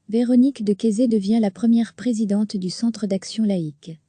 Véronique de Keyser devient la première présidente du Centre d'action laïque.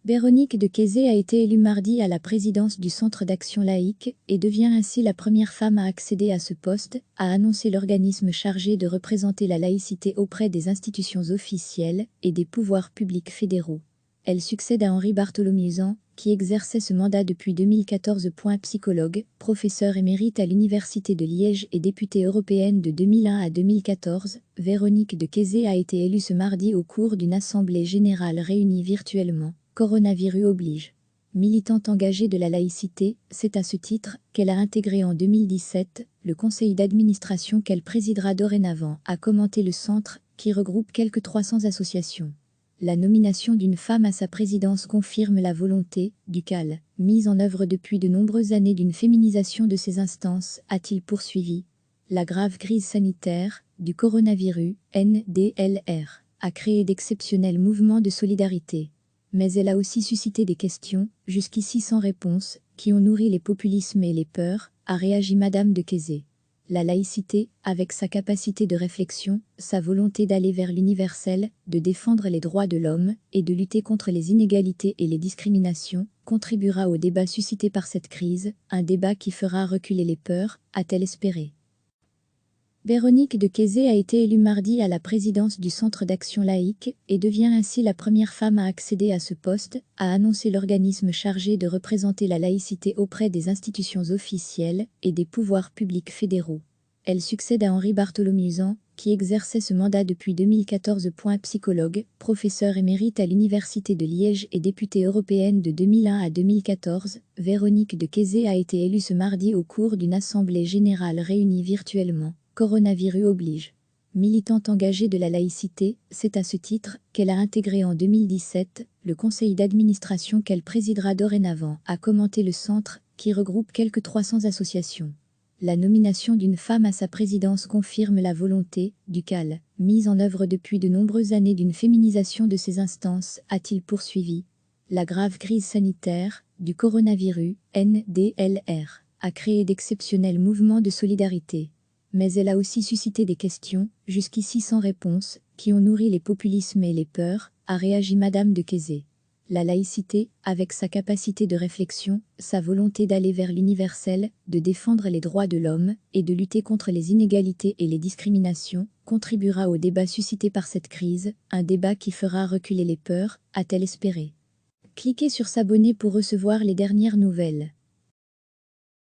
Véronique de Keyser a été élue mardi à la présidence du Centre d'action laïque et devient ainsi la première femme à accéder à ce poste, a annoncé l'organisme chargé de représenter la laïcité auprès des institutions officielles et des pouvoirs publics fédéraux. Elle succède à Henri Bartholomeuzan, qui exerçait ce mandat depuis 2014. Psychologue, professeure émérite à l'Université de Liège et députée européenne de 2001 à 2014, Véronique de Keyser a été élue ce mardi au cours d'une assemblée générale réunie virtuellement. Coronavirus oblige. Militante engagée de la laïcité, c'est à ce titre qu'elle a intégré en 2017 le conseil d'administration qu'elle présidera dorénavant, a commenté le centre, qui regroupe quelques 300 associations. La nomination d'une femme à sa présidence confirme la volonté, du CAL, mise en œuvre depuis de nombreuses années d'une féminisation de ces instances, a-t-il poursuivi. La grave crise sanitaire, du coronavirus, NDLR, a créé d'exceptionnels mouvements de solidarité. Mais elle a aussi suscité des questions, jusqu'ici sans réponse, qui ont nourri les populismes et les peurs, a réagi Madame de Keyser. La laïcité, avec sa capacité de réflexion, sa volonté d'aller vers l'universel, de défendre les droits de l'homme et de lutter contre les inégalités et les discriminations, contribuera au débat suscité par cette crise, un débat qui fera reculer les peurs, a-t-elle espéré. Véronique de Keyser a été élue mardi à la présidence du Centre d'action laïque et devient ainsi la première femme à accéder à ce poste, a annoncé l'organisme chargé de représenter la laïcité auprès des institutions officielles et des pouvoirs publics fédéraux. Elle succède à Henri Bartholomeuzan, qui exerçait ce mandat depuis 2014. Psychologue, professeure émérite à l'Université de Liège et députée européenne de 2001 à 2014, Véronique de Keyser a été élue ce mardi au cours d'une assemblée générale réunie virtuellement. Coronavirus oblige. Militante engagée de la laïcité, c'est à ce titre qu'elle a intégré en 2017 le conseil d'administration qu'elle présidera dorénavant, a commenté le centre, qui regroupe quelques 300 associations. La nomination d'une femme à sa présidence confirme la volonté, du CAL, mise en œuvre depuis de nombreuses années d'une féminisation de ces instances, a-t-il poursuivi. La grave crise sanitaire, du coronavirus, NDLR, a créé d'exceptionnels mouvements de solidarité. Mais elle a aussi suscité des questions, jusqu'ici sans réponse, qui ont nourri les populismes et les peurs, a réagi Madame de Keyser. La laïcité, avec sa capacité de réflexion, sa volonté d'aller vers l'universel, de défendre les droits de l'homme et de lutter contre les inégalités et les discriminations, contribuera au débat suscité par cette crise, un débat qui fera reculer les peurs, a-t-elle espéré. Cliquez sur s'abonner pour recevoir les dernières nouvelles.